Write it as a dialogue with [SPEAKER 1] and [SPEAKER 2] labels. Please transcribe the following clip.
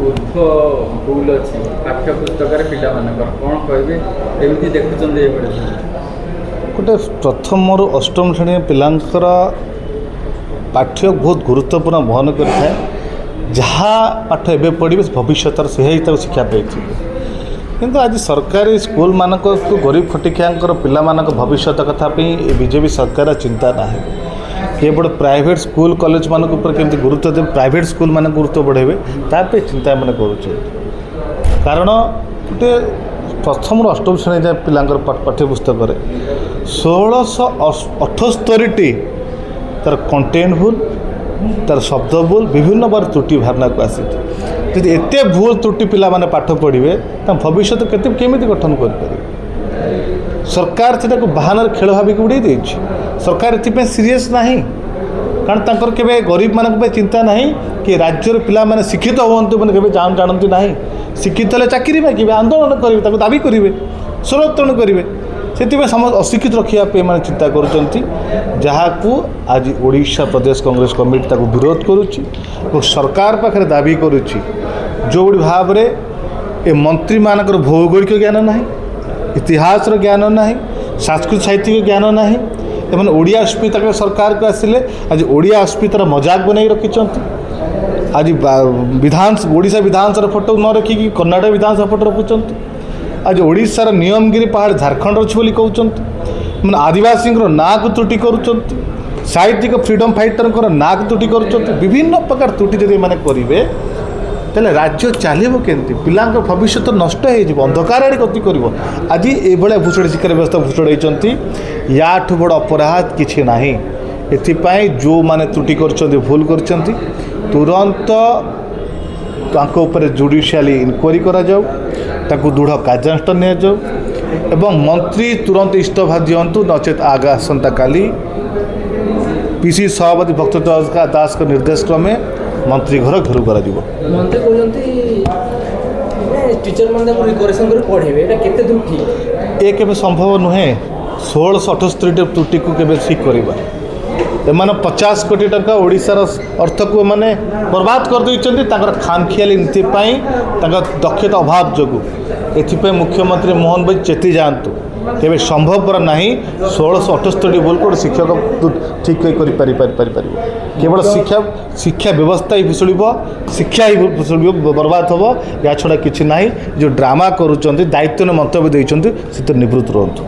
[SPEAKER 1] ऊर्ध्व भूल अच्छी पाठ्यपुस्तक पिलाମାନଙ୍କର କ'ଣ କହିବେ ଏମିତି ଦେଖୁଛନ୍ତି ଏଭଳି
[SPEAKER 2] गोटे प्रथम रु अष्टम श्रेणी पिलांकर पाठ्य बहुत गुरुत्वपूर्ण वहन करें जहाँ पाठ एवं पढ़े भविष्य से ही शिक्षा पाई किंतु आज सरकारी स्कूल मानक गरीब खटिकिया पिला भविष्य कथा बीजेपी सरकार चिंता ना केवल प्राइवेट स्कूल कॉलेज मान केमती गुरुत्व देवे प्राइवेट स्कूल मान गुरुत्व बढ़ेबे तापे चिंता मैंने कर कारण गोटे प्रथम अष्टम श्रेणी जाए पिलांकर पाठ्यपुस्तक 1678 तार कंटेंट भूल तार शब्द भूल विभिन्न बार त्रुटि भावना को आसी यदि एत भूल त्रुटि पिला माने पाठ पढ़े भविष्य केमी गठन कर सरकार से बाहाना खेल भाविक उड़े देछि सरकार एथि सीरीयस नहीं कारण तांकर केबे गरीब मानक चिंता नहीं कि राज्यर पिला माने शिक्षित हुअंतु माने केबे जानती नहीं शिक्षित हेले चाकरी मागे आंदोलन करेंगे दाबी करेंगे स्वर करेंगे से समस्त अशिक्षित रखापी मैंने चिंता करूँ आज ओडिशा प्रदेश कांग्रेस कमिटी ताको विरोध करुच्ची और सरकार पाखे दाबी करुच्ची जो भाव में ए मंत्री मानकर भौगोलिक ज्ञान ना इतिहास ज्ञान ना सांस्कृतिक साहित्यिक ज्ञान ना एम ओडिया अस्मिता सरकार को आसिले आज ओडिया अस्मितार मजाक बनाई रखिंट आज ओडिशा विधानसभा फोटो न रखिकी कर्णाटक विधानसभा फोटो रखुंट आज ओडिशार नियमगिरी पहाड़ झारखंड अच्छी बोली कहते मैंने आदिवासी ना को त्रुटि करुँच साहित्यिक फ्रीडम फाइटर ना को त्रुटि करुँच विभिन्न प्रकार त्रुटि जब मैंने करेंगे तेल राज्य चलो केमती पिला भविष्य नष्ट हो अंधकार आड़े गति कर आज ये भूषण शिक्षा व्यवस्था भूषण होती या बड़ अपराध किसी ना एपाई जो मैंने त्रुटि कर भूल कर तुरंत जुडिशियली इनक्वारी करा जाऊ ताकू दृढ़ कार्यानुष्ठान नि जाऊ एवं मंत्री तुरंत इस्तीफा दिंतु नचेत आसंता काली पीसी सभापति भक्त दास का निर्देश क्रमे मंत्री घर घेरू करा
[SPEAKER 3] मंत्री कहते टीचर माने रिकरेक्शन कर पढ़ेबे एटा केते दूर ठीक
[SPEAKER 2] ए केबे संभव नुहे 1678 त्रुटि को केबे ठीक करबा एमाने 50 कोटी टंका ओडिशार अर्थ को माने बर्बाद कर देइचंती ताकर खामखियाली नीति पाई ताकर दक्षता अभाव जोगु एथिपे मुख्यमंत्री मोहन भाई चेती जानतु तेरे संभवपर ना 1678 बोल को शिक्षक ठीक केवल शिक्षा व्यवस्था ही भूषुड़ शिक्षा ही भूषुड़ बर्बाद हम या छड़ा किसी ना जो ड्रामा करुँच दायित्व मंतव्य देते से निवृत्त रुहतु।